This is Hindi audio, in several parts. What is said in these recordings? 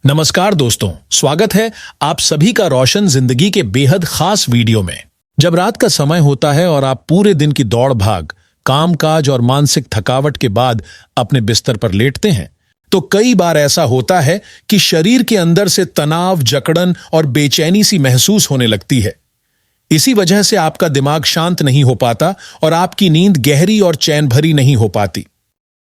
नमस्कार दोस्तों, स्वागत है आप सभी का रोशन जिंदगी के बेहद खास वीडियो में। जब रात का समय होता है और आप पूरे दिन की दौड़ भाग, कामकाज और मानसिक थकावट के बाद अपने बिस्तर पर लेटते हैं, तो कई बार ऐसा होता है कि शरीर के अंदर से तनाव, जकड़न और बेचैनी सी महसूस होने लगती है। इसी वजह से आपका दिमाग शांत नहीं हो पाता और आपकी नींद गहरी और चैन भरी नहीं हो पाती।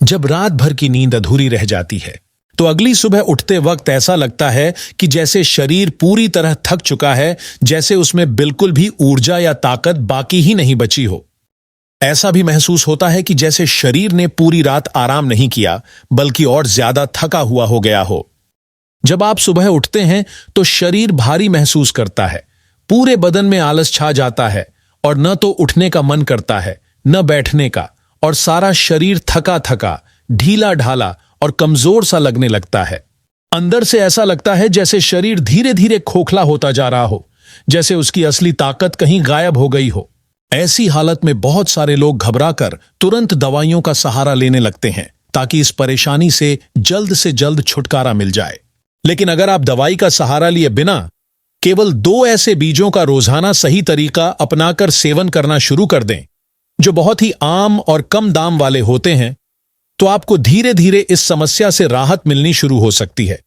जब रात भर की नींद अधूरी रह जाती है तो अगली सुबह उठते वक्त ऐसा लगता है कि जैसे शरीर पूरी तरह थक चुका है, जैसे उसमें बिल्कुल भी ऊर्जा या ताकत बाकी ही नहीं बची हो। ऐसा भी महसूस होता है कि जैसे शरीर ने पूरी रात आराम नहीं किया, बल्कि और ज्यादा थका हुआ हो गया हो। जब आप सुबह उठते हैं तो शरीर भारी महसूस करता है, पूरे बदन में आलस छा जाता है और न तो उठने का मन करता है, न बैठने का, और सारा शरीर थका थका, ढीला ढाला और कमजोर सा लगने लगता है। अंदर से ऐसा लगता है जैसे शरीर धीरे धीरे खोखला होता जा रहा हो, जैसे उसकी असली ताकत कहीं गायब हो गई हो। ऐसी हालत में बहुत सारे लोग घबराकर तुरंत दवाइयों का सहारा लेने लगते हैं ताकि इस परेशानी से जल्द छुटकारा मिल जाए। लेकिन अगर आप दवाई का सहारा लिए बिना केवल 2 ऐसे बीजों का रोजाना सही तरीका अपनाकर सेवन करना शुरू कर दें, जो बहुत ही आम और कम दाम वाले होते हैं, तो आपको धीरे धीरे इस समस्या से राहत मिलनी शुरू हो सकती है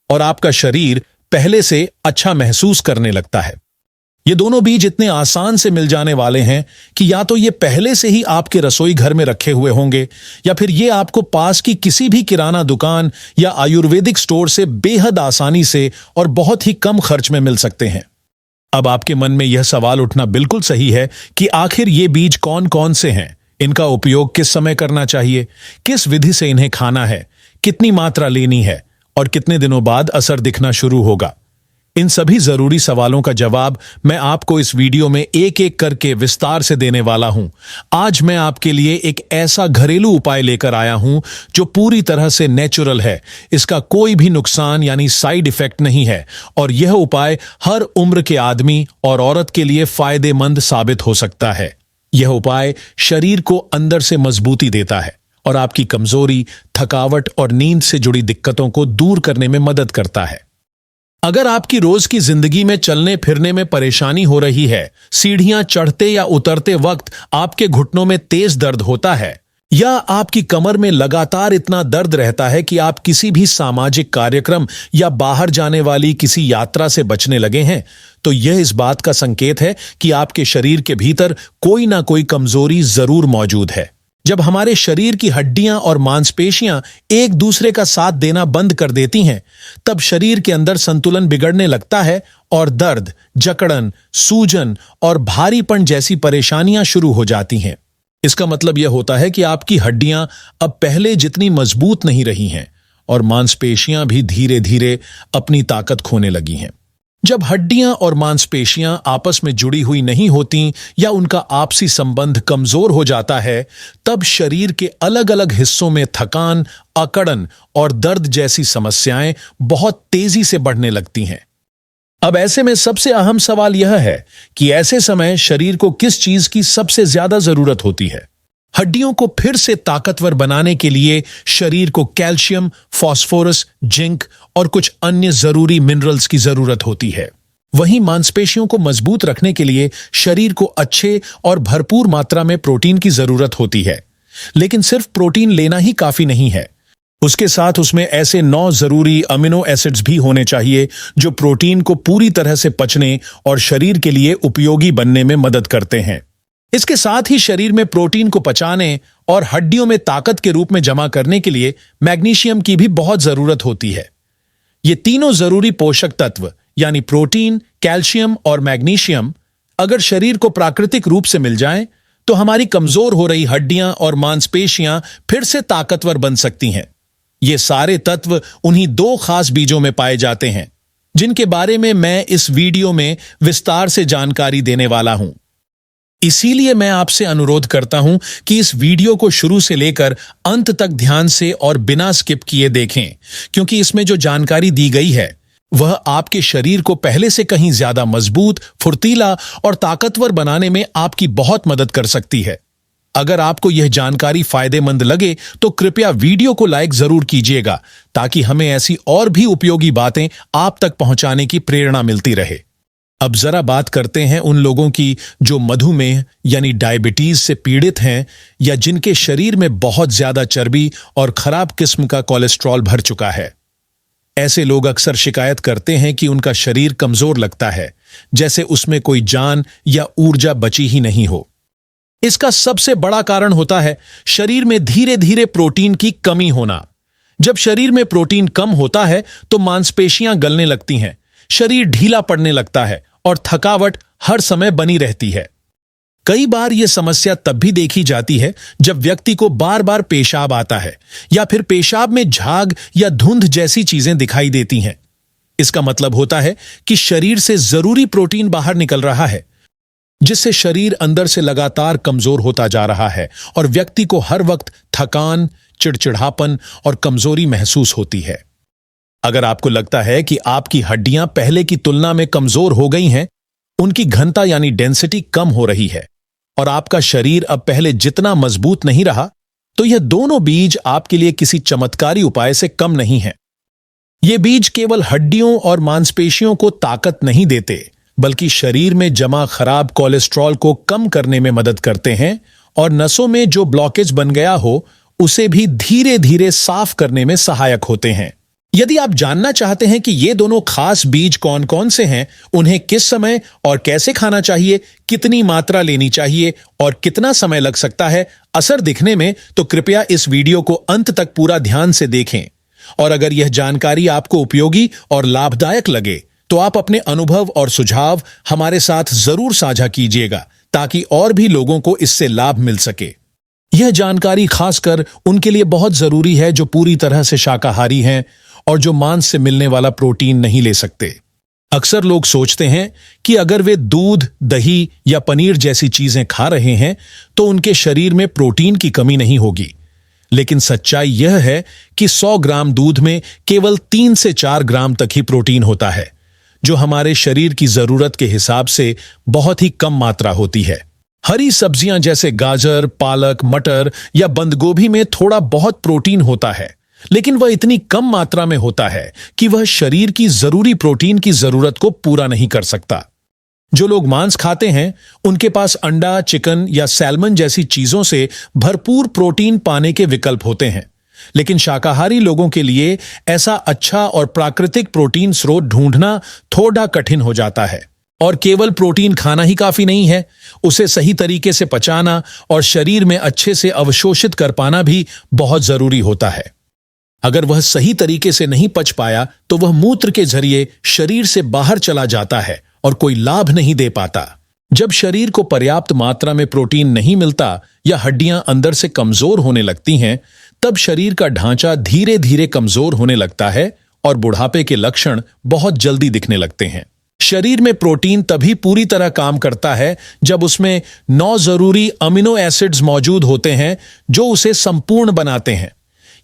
और आपका शरीर पहले से अच्छा महसूस करने लगता है। ये दोनों बीज इतने आसान से मिल जाने वाले हैं कि या तो ये पहले से ही आपके रसोई घर में रखे हुए होंगे, या फिर ये आपको पास की किसी भी किराना दुकान या आयुर्वेदिक स्टोर से बेहद आसानी से और बहुत ही कम खर्च में मिल सकते हैं। अब आपके मन में यह सवाल उठना बिल्कुल सही है कि आखिर ये बीज कौन कौन से हैं, इनका उपयोग किस समय करना चाहिए, किस विधि से इन्हें खाना है, कितनी मात्रा लेनी है और कितने दिनों बाद असर दिखना शुरू होगा। इन सभी जरूरी सवालों का जवाब मैं आपको इस वीडियो में एक एक करके विस्तार से देने वाला हूं। आज मैं आपके लिए एक ऐसा घरेलू उपाय लेकर आया हूं जो पूरी तरह से नेचुरल है, इसका कोई भी नुकसान यानी साइड इफेक्ट नहीं है, और यह उपाय हर उम्र के आदमी और औरत के लिए फायदेमंद साबित हो सकता है। यह उपाय शरीर को अंदर से मजबूती देता है और आपकी कमजोरी, थकावट और नींद से जुड़ी दिक्कतों को दूर करने में मदद करता है। अगर आपकी रोज की जिंदगी में चलने फिरने में परेशानी हो रही है, सीढ़ियां चढ़ते या उतरते वक्त आपके घुटनों में तेज दर्द होता है, या आपकी कमर में लगातार इतना दर्द रहता है कि आप किसी भी सामाजिक कार्यक्रम या बाहर जाने वाली किसी यात्रा से बचने लगे हैं, तो यह इस बात का संकेत है कि आपके शरीर के भीतर कोई ना कोई कमजोरी जरूर मौजूद है। जब हमारे शरीर की हड्डियां और मांसपेशियां एक दूसरे का साथ देना बंद कर देती हैं, तब शरीर के अंदर संतुलन बिगड़ने लगता है और दर्द, जकड़न, सूजन और भारीपन जैसी परेशानियां शुरू हो जाती हैं। इसका मतलब यह होता है कि आपकी हड्डियां अब पहले जितनी मजबूत नहीं रही हैं और मांसपेशियां भी धीरे धीरे अपनी ताकत खोने लगी हैं। जब हड्डियां और मांसपेशियां आपस में जुड़ी हुई नहीं होती या उनका आपसी संबंध कमजोर हो जाता है, तब शरीर के अलग अलग हिस्सों में थकान, अकड़न और दर्द जैसी समस्याएं बहुत तेजी से बढ़ने लगती हैं। अब ऐसे में सबसे अहम सवाल यह है कि ऐसे समय शरीर को किस चीज की सबसे ज्यादा जरूरत होती है। हड्डियों को फिर से ताकतवर बनाने के लिए शरीर को कैल्शियम, फास्फोरस, जिंक और कुछ अन्य जरूरी मिनरल्स की जरूरत होती है। वहीं मांसपेशियों को मजबूत रखने के लिए शरीर को अच्छे और भरपूर मात्रा में प्रोटीन की जरूरत होती है। लेकिन सिर्फ प्रोटीन लेना ही काफी नहीं है, उसके साथ उसमें ऐसे 9 जरूरी अमीनो एसिड्स भी होने चाहिए जो प्रोटीन को पूरी तरह से पचने और शरीर के लिए उपयोगी बनने में मदद करते हैं। इसके साथ ही शरीर में प्रोटीन को पचाने और हड्डियों में ताकत के रूप में जमा करने के लिए मैग्नीशियम की भी बहुत जरूरत होती है। ये तीनों जरूरी पोषक तत्व यानी प्रोटीन, कैल्शियम और मैग्नीशियम अगर शरीर को प्राकृतिक रूप से मिल जाएं, तो हमारी कमजोर हो रही हड्डियां और मांसपेशियां फिर से ताकतवर बन सकती हैं। ये सारे तत्व उन्हीं 2 खास बीजों में पाए जाते हैं जिनके बारे में मैं इस वीडियो में विस्तार से जानकारी देने वाला हूं। इसीलिए मैं आपसे अनुरोध करता हूं कि इस वीडियो को शुरू से लेकर अंत तक ध्यान से और बिना स्किप किए देखें, क्योंकि इसमें जो जानकारी दी गई है वह आपके शरीर को पहले से कहीं ज्यादा मजबूत, फुर्तीला और ताकतवर बनाने में आपकी बहुत मदद कर सकती है। अगर आपको यह जानकारी फायदेमंद लगे तो कृपया वीडियो को लाइक जरूर कीजिएगा ताकि हमें ऐसी और भी उपयोगी बातें आप तक पहुंचाने की प्रेरणा मिलती रहे। अब जरा बात करते हैं उन लोगों की जो मधुमेह यानी डायबिटीज से पीड़ित हैं या जिनके शरीर में बहुत ज्यादा चर्बी और खराब किस्म का कोलेस्ट्रॉल भर चुका है। ऐसे लोग अक्सर शिकायत करते हैं कि उनका शरीर कमजोर लगता है, जैसे उसमें कोई जान या ऊर्जा बची ही नहीं हो। इसका सबसे बड़ा कारण होता है शरीर में धीरे धीरे प्रोटीन की कमी होना। जब शरीर में प्रोटीन कम होता है तो मांसपेशियां गलने लगती हैं, शरीर ढीला पड़ने लगता है और थकावट हर समय बनी रहती है। कई बार यह समस्या तब भी देखी जाती है जब व्यक्ति को बार बार पेशाब आता है या फिर पेशाब में झाग या धुंध जैसी चीजें दिखाई देती हैं। इसका मतलब होता है कि शरीर से जरूरी प्रोटीन बाहर निकल रहा है, जिससे शरीर अंदर से लगातार कमजोर होता जा रहा है और व्यक्ति को हर वक्त थकान, चिड़चिड़ापन और कमजोरी महसूस होती है। अगर आपको लगता है कि आपकी हड्डियां पहले की तुलना में कमजोर हो गई हैं, उनकी घनता यानी डेंसिटी कम हो रही है और आपका शरीर अब पहले जितना मजबूत नहीं रहा, तो यह दोनों बीज आपके लिए किसी चमत्कारी उपाय से कम नहीं है। ये बीज केवल हड्डियों और मांसपेशियों को ताकत नहीं देते, बल्कि शरीर में जमा खराब कोलेस्ट्रॉल को कम करने में मदद करते हैं और नसों में जो ब्लॉकेज बन गया हो उसे भी धीरे धीरे साफ करने में सहायक होते हैं। यदि आप जानना चाहते हैं कि ये दोनों खास बीज कौन कौन से हैं, उन्हें किस समय और कैसे खाना चाहिए, कितनी मात्रा लेनी चाहिए और कितना समय लग सकता है असर दिखने में, तो कृपया इस वीडियो को अंत तक पूरा ध्यान से देखें। और अगर यह जानकारी आपको उपयोगी और लाभदायक लगे तो आप अपने अनुभव और सुझाव हमारे साथ जरूर साझा कीजिएगा ताकि और भी लोगों को इससे लाभ मिल सके। यह जानकारी खासकर उनके लिए बहुत जरूरी है जो पूरी तरह से शाकाहारी हैं और जो मांस से मिलने वाला प्रोटीन नहीं ले सकते। अक्सर लोग सोचते हैं कि अगर वे दूध, दही या पनीर जैसी चीजें खा रहे हैं तो उनके शरीर में प्रोटीन की कमी नहीं होगी, लेकिन सच्चाई यह है कि 100 ग्राम दूध में केवल 3 से 4 ग्राम तक ही प्रोटीन होता है, जो हमारे शरीर की जरूरत के हिसाब से बहुत ही कम मात्रा होती है। हरी सब्जियां जैसे गाजर, पालक, मटर या बंद गोभी में थोड़ा बहुत प्रोटीन होता है, लेकिन वह इतनी कम मात्रा में होता है कि वह शरीर की जरूरी प्रोटीन की जरूरत को पूरा नहीं कर सकता। जो लोग मांस खाते हैं उनके पास अंडा, चिकन या सैल्मन जैसी चीजों से भरपूर प्रोटीन पाने के विकल्प होते हैं, लेकिन शाकाहारी लोगों के लिए ऐसा अच्छा और प्राकृतिक प्रोटीन स्रोत ढूंढना थोड़ा कठिन हो जाता है। और केवल प्रोटीन खाना ही काफी नहीं है, उसे सही तरीके से पचाना और शरीर में अच्छे से अवशोषित कर पाना भी बहुत जरूरी होता है। अगर वह सही तरीके से नहीं पच पाया तो वह मूत्र के जरिए शरीर से बाहर चला जाता है और कोई लाभ नहीं दे पाता। जब शरीर को पर्याप्त मात्रा में प्रोटीन नहीं मिलता या हड्डियां अंदर से कमजोर होने लगती हैं, तब शरीर का ढांचा धीरे धीरे कमजोर होने लगता है और बुढ़ापे के लक्षण बहुत जल्दी दिखने लगते हैं। शरीर में प्रोटीन तभी पूरी तरह काम करता है जब उसमें 9 जरूरी अमीनो एसिड्स मौजूद होते हैं जो उसे संपूर्ण बनाते हैं।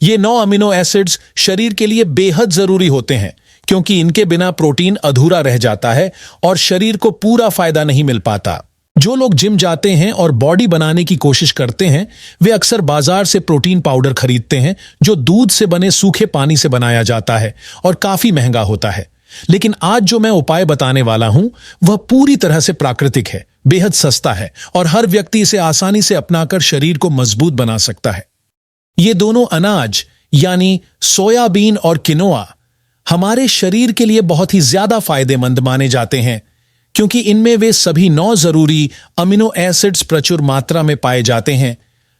ये 9 अमीनो एसिड्स शरीर के लिए बेहद जरूरी होते हैं, क्योंकि इनके बिना प्रोटीन अधूरा रह जाता है और शरीर को पूरा फायदा नहीं मिल पाता। जो लोग जिम जाते हैं और बॉडी बनाने की कोशिश करते हैं, वे अक्सर बाजार से प्रोटीन पाउडर खरीदते हैं जो दूध से बने सूखे पानी से बनाया जाता है और काफी महंगा होता है। लेकिन आज जो मैं उपाय बताने वाला हूं वह पूरी तरह से प्राकृतिक है, बेहद सस्ता है और हर व्यक्ति इसे आसानी से अपनाकर शरीर को मजबूत बना सकता है। ये दोनों अनाज यानी सोयाबीन और किनोआ हमारे शरीर के लिए बहुत ही ज्यादा फायदेमंद माने जाते हैं, क्योंकि इनमें वे सभी 9 जरूरी अमीनो एसिड्स प्रचुर मात्रा में पाए जाते हैं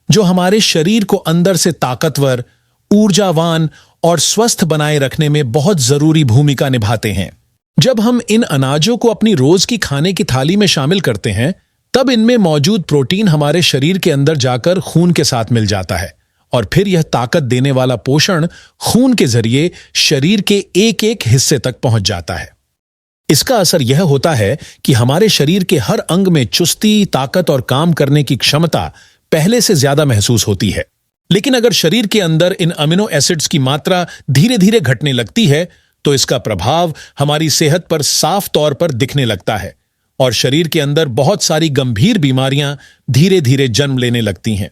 जो हमारे शरीर को अंदर से ताकतवर, ऊर्जावान और स्वस्थ बनाए रखने में बहुत जरूरी भूमिका निभाते हैं। जब हम इन अनाजों को अपनी रोज की खाने की थाली में शामिल करते हैं, तब इनमें मौजूद प्रोटीन हमारे शरीर के अंदर जाकर खून के साथ मिल जाता है और फिर यह ताकत देने वाला पोषण खून के जरिए शरीर के एक एक हिस्से तक पहुंच जाता है। इसका असर यह होता है कि हमारे शरीर के हर अंग में चुस्ती, ताकत और काम करने की क्षमता पहले से ज्यादा महसूस होती है। लेकिन अगर शरीर के अंदर इन अमीनो एसिड्स की मात्रा धीरे धीरे घटने लगती है, तो इसका प्रभाव हमारी सेहत पर साफ तौर पर दिखने लगता है। और शरीर के अंदर बहुत सारी गंभीर बीमारियां धीरे धीरे जन्म लेने लगती हैं।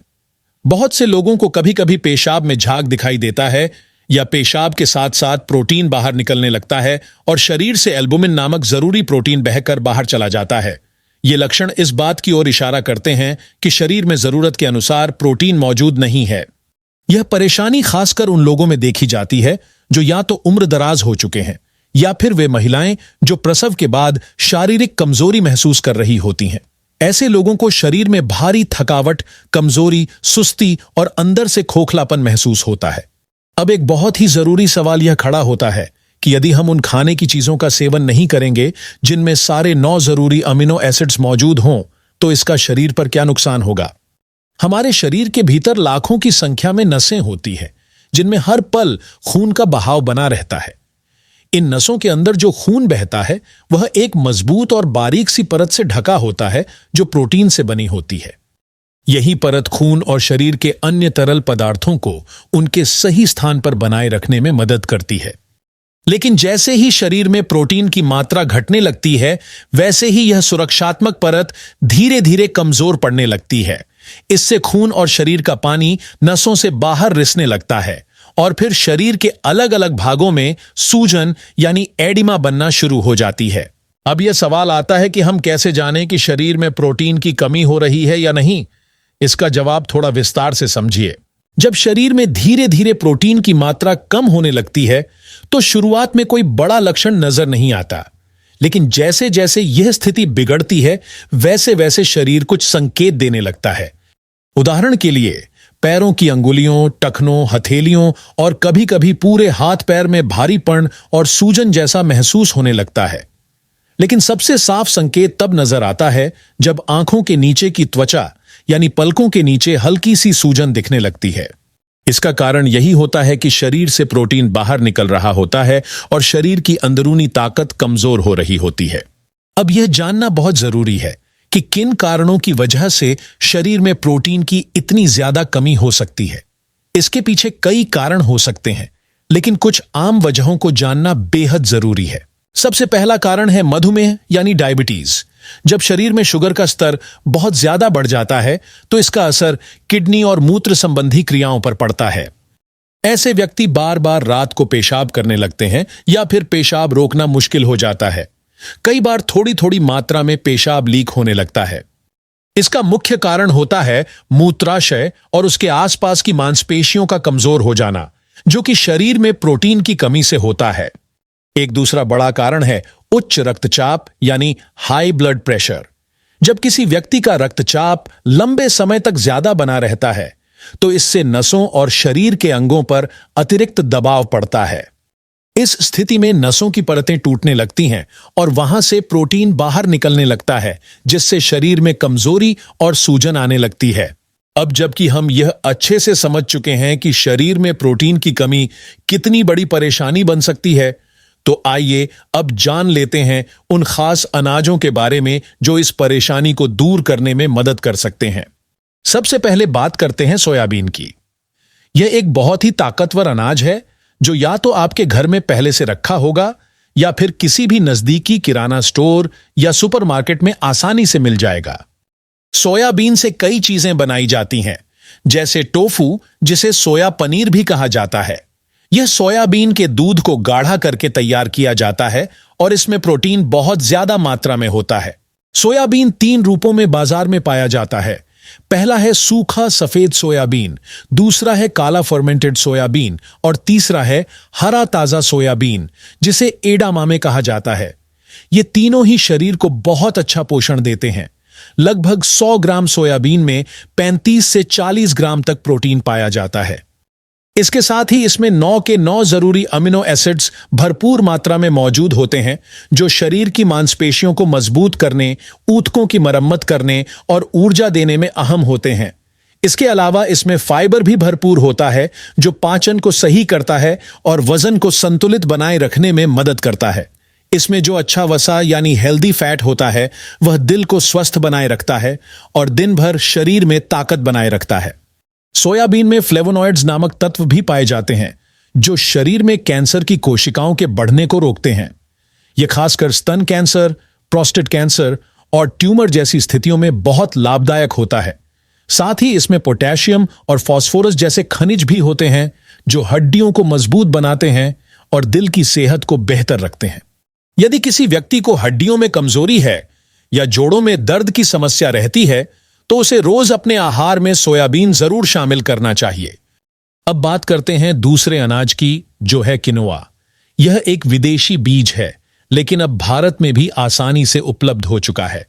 बहुत से लोगों को कभी कभी पेशाब में झाग दिखाई देता है या पेशाब के साथ साथ प्रोटीन बाहर निकलने लगता है और शरीर से एल्बुमिन नामक जरूरी प्रोटीन बहकर बाहर चला जाता है। ये लक्षण इस बात की ओर इशारा करते हैं कि शरीर में जरूरत के अनुसार प्रोटीन मौजूद नहीं है। यह परेशानी खासकर उन लोगों में देखी जाती है जो या तो उम्र दराज हो चुके हैं या फिर वे महिलाएं जो प्रसव के बाद शारीरिक कमजोरी महसूस कर रही होती हैं। ऐसे लोगों को शरीर में भारी थकावट, कमजोरी, सुस्ती और अंदर से खोखलापन महसूस होता है। अब एक बहुत ही जरूरी सवाल यह खड़ा होता है कि यदि हम उन खाने की चीजों का सेवन नहीं करेंगे जिनमें सारे 9 जरूरी अमीनो एसिड्स मौजूद हों, तो इसका शरीर पर क्या नुकसान होगा। हमारे शरीर के भीतर लाखों की संख्या में नसें होती हैं जिनमें हर पल खून का बहाव बना रहता है। इन नसों के अंदर जो खून बहता है वह एक मजबूत और बारीक सी परत से ढका होता है जो प्रोटीन से बनी होती है। यही परत खून और शरीर के अन्य तरल पदार्थों को उनके सही स्थान पर बनाए रखने में मदद करती है। लेकिन जैसे ही शरीर में प्रोटीन की मात्रा घटने लगती है, वैसे ही यह सुरक्षात्मक परत धीरे धीरे कमजोर पड़ने लगती है। इससे खून और शरीर का पानी नसों से बाहर रिसने लगता है और फिर शरीर के अलग अलग भागों में सूजन यानी एडिमा बनना शुरू हो जाती है। अब यह सवाल आता है कि हम कैसे जानें कि शरीर में प्रोटीन की कमी हो रही है या नहीं। इसका जवाब थोड़ा विस्तार से समझिए। जब शरीर में धीरे धीरे प्रोटीन की मात्रा कम होने लगती है तो शुरुआत में कोई बड़ा लक्षण नजर नहीं आता, लेकिन जैसे जैसे यह स्थिति बिगड़ती है वैसे वैसे शरीर कुछ संकेत देने लगता है। उदाहरण के लिए पैरों की अंगुलियों, टखनों, हथेलियों और कभी कभी पूरे हाथ पैर में भारीपन और सूजन जैसा महसूस होने लगता है। लेकिन सबसे साफ संकेत तब नजर आता है जब आंखों के नीचे की त्वचा यानी पलकों के नीचे हल्की सी सूजन दिखने लगती है। इसका कारण यही होता है कि शरीर से प्रोटीन बाहर निकल रहा होता है और शरीर की अंदरूनी ताकत कमजोर हो रही होती है। अब यह जानना बहुत जरूरी है कि किन कारणों की वजह से शरीर में प्रोटीन की इतनी ज्यादा कमी हो सकती है। इसके पीछे कई कारण हो सकते हैं, लेकिन कुछ आम वजहों को जानना बेहद जरूरी है। सबसे पहला कारण है मधुमेह यानी डायबिटीज। जब शरीर में शुगर का स्तर बहुत ज्यादा बढ़ जाता है तो इसका असर किडनी और मूत्र संबंधी क्रियाओं पर पड़ता है। ऐसे व्यक्ति बार बार रात को पेशाब करने लगते हैं या फिर पेशाब रोकना मुश्किल हो जाता है। कई बार थोड़ी थोड़ी मात्रा में पेशाब लीक होने लगता है। इसका मुख्य कारण होता है मूत्राशय और उसके आसपास की मांसपेशियों का कमजोर हो जाना, जो कि शरीर में प्रोटीन की कमी से होता है। एक दूसरा बड़ा कारण है उच्च रक्तचाप यानी हाई ब्लड प्रेशर। जब किसी व्यक्ति का रक्तचाप लंबे समय तक ज्यादा बना रहता है तो इससे नसों और शरीर के अंगों पर अतिरिक्त दबाव पड़ता है। इस स्थिति में नसों की परतें टूटने लगती हैं और वहां से प्रोटीन बाहर निकलने लगता है, जिससे शरीर में कमजोरी और सूजन आने लगती है। अब जबकि हम यह अच्छे से समझ चुके हैं कि शरीर में प्रोटीन की कमी कितनी बड़ी परेशानी बन सकती है, तो आइए अब जान लेते हैं उन खास अनाजों के बारे में जो इस परेशानी को दूर करने में मदद कर सकते हैं। सबसे पहले बात करते हैं सोयाबीन की। यह एक बहुत ही ताकतवर अनाज है जो या तो आपके घर में पहले से रखा होगा या फिर किसी भी नजदीकी किराना स्टोर या सुपरमार्केट में आसानी से मिल जाएगा। सोयाबीन से कई चीजें बनाई जाती हैं, जैसे टोफू, जिसे सोया पनीर भी कहा जाता है। यह सोयाबीन के दूध को गाढ़ा करके तैयार किया जाता है और इसमें प्रोटीन बहुत ज्यादा मात्रा में होता है। सोयाबीन 3 रूपों में बाजार में पाया जाता है। पहला है सूखा सफेद सोयाबीन, दूसरा है काला फर्मेंटेड सोयाबीन और तीसरा है हरा ताजा सोयाबीन, जिसे एडामामे कहा जाता है। ये तीनों ही शरीर को बहुत अच्छा पोषण देते हैं। लगभग 100 ग्राम सोयाबीन में 35 से 40 ग्राम तक प्रोटीन पाया जाता है। इसके साथ ही इसमें 9 के 9 जरूरी अमीनो एसिड्स भरपूर मात्रा में मौजूद होते हैं, जो शरीर की मांसपेशियों को मजबूत करने, ऊतकों की मरम्मत करने और ऊर्जा देने में अहम होते हैं। इसके अलावा इसमें फाइबर भी भरपूर होता है, जो पाचन को सही करता है और वजन को संतुलित बनाए रखने में मदद करता है। इसमें जो अच्छा वसा यानी हेल्दी फैट होता है वह दिल को स्वस्थ बनाए रखता है और दिन भर शरीर में ताकत बनाए रखता है। सोयाबीन में फ्लेवोनॉइड्स नामक तत्व भी पाए जाते हैं, जो शरीर में कैंसर की कोशिकाओं के बढ़ने को रोकते हैं। यह खासकर स्तन कैंसर, प्रोस्टेट कैंसर और ट्यूमर जैसी स्थितियों में बहुत लाभदायक होता है। साथ ही इसमें पोटेशियम और फास्फोरस जैसे खनिज भी होते हैं जो हड्डियों को मजबूत बनाते हैं और दिल की सेहत को बेहतर रखते हैं। यदि किसी व्यक्ति को हड्डियों में कमजोरी है या जोड़ों में दर्द की समस्या रहती है तो उसे रोज अपने आहार में सोयाबीन जरूर शामिल करना चाहिए। अब बात करते हैं दूसरे अनाज की, जो है किनोआ। यह एक विदेशी बीज है, लेकिन अब भारत में भी आसानी से उपलब्ध हो चुका है।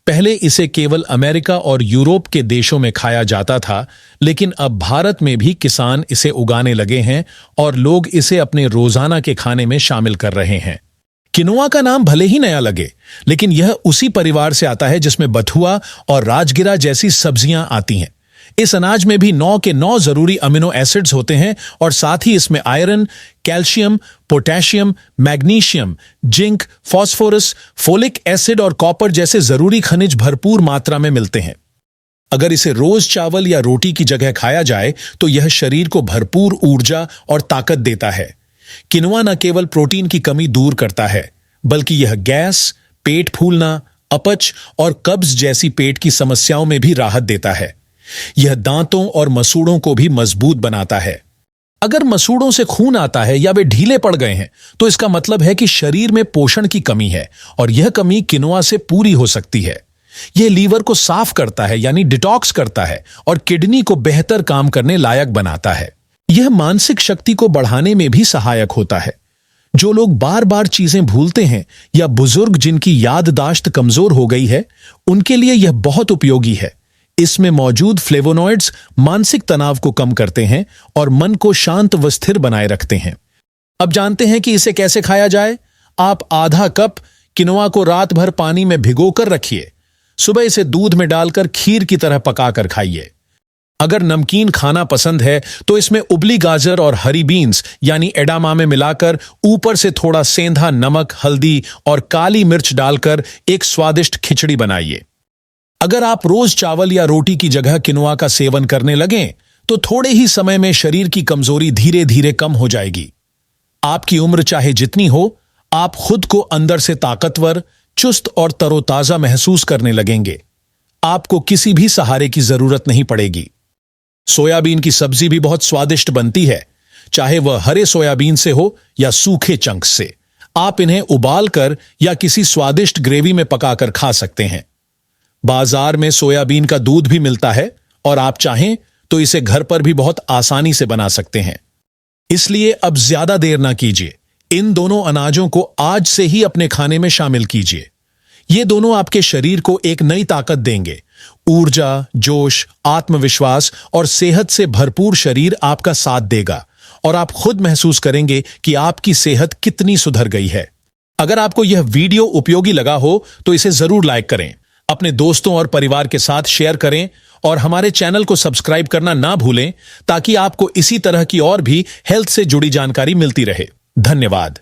पहले इसे केवल अमेरिका और यूरोप के देशों में खाया जाता था, लेकिन अब भारत में भी किसान इसे उगाने लगे हैं और लोग इसे अपने रोजाना के खाने में शामिल कर रहे हैं। किनोआ का नाम भले ही नया लगे, लेकिन यह उसी परिवार से आता है जिसमें बथुआ और राजगिरा जैसी सब्जियां आती हैं। इस अनाज में भी 9 के 9 जरूरी अमीनो एसिड्स होते हैं और साथ ही इसमें iron, calcium, potassium, magnesium, zinc, phosphorus, folic acid और कॉपर जैसे जरूरी खनिज भरपूर मात्रा में मिलते हैं। अगर इसे रोज चावल या रोटी की जगह खाया जाए तो यह शरीर को भरपूर ऊर्जा और ताकत देता है। किनोआ न केवल प्रोटीन की कमी दूर करता है, बल्कि यह गैस, पेट फूलना, अपच और कब्ज जैसी पेट की समस्याओं में भी राहत देता है। यह दांतों और मसूड़ों को भी मजबूत बनाता है। अगर मसूड़ों से खून आता है या वे ढीले पड़ गए हैं तो इसका मतलब है कि शरीर में पोषण की कमी है और यह कमी किनोआ से पूरी हो सकती है। यह लीवर को साफ करता है, यानी डिटॉक्स करता है, और किडनी को बेहतर काम करने लायक बनाता है। यह मानसिक शक्ति को बढ़ाने में भी सहायक होता है। जो लोग बार बार चीजें भूलते हैं या बुजुर्ग जिनकी याददाश्त कमजोर हो गई है, उनके लिए यह बहुत उपयोगी है। इसमें मौजूद फ्लेवोनॉइड्स मानसिक तनाव को कम करते हैं और मन को शांत व स्थिर बनाए रखते हैं। अब जानते हैं कि इसे कैसे खाया जाए। आप आधा कप किनोआ को रात भर पानी में भिगोकर रखिए। सुबह इसे दूध में डालकर खीर की तरह पकाकर खाइए। अगर नमकीन खाना पसंद है तो इसमें उबली गाजर और हरी बीन्स यानी एडामामे मिलाकर ऊपर से थोड़ा सेंधा नमक, हल्दी और काली मिर्च डालकर एक स्वादिष्ट खिचड़ी बनाइए। अगर आप रोज चावल या रोटी की जगह किनोआ का सेवन करने लगें तो थोड़े ही समय में शरीर की कमजोरी धीरे धीरे कम हो जाएगी। आपकी उम्र चाहे जितनी हो, आप खुद को अंदर से ताकतवर, चुस्त और तरोताजा महसूस करने लगेंगे। आपको किसी भी सहारे की जरूरत नहीं पड़ेगी। सोयाबीन की सब्जी भी बहुत स्वादिष्ट बनती है, चाहे वह हरे सोयाबीन से हो या सूखे चंक्स से। आप इन्हें उबालकर या किसी स्वादिष्ट ग्रेवी में पकाकर खा सकते हैं। बाजार में सोयाबीन का दूध भी मिलता है और आप चाहें तो इसे घर पर भी बहुत आसानी से बना सकते हैं। इसलिए अब ज्यादा देर ना कीजिए, इन दोनों अनाजों को आज से ही अपने खाने में शामिल कीजिए। ये दोनों आपके शरीर को एक नई ताकत देंगे। ऊर्जा, जोश, आत्मविश्वास और सेहत से भरपूर शरीर आपका साथ देगा और आप खुद महसूस करेंगे कि आपकी सेहत कितनी सुधर गई है। अगर आपको यह वीडियो उपयोगी लगा हो तो इसे जरूर लाइक करें, अपने दोस्तों और परिवार के साथ शेयर करें और हमारे चैनल को सब्सक्राइब करना ना भूलें ताकि आपको इसी तरह की और भी हेल्थ से जुड़ी जानकारी मिलती रहे। धन्यवाद।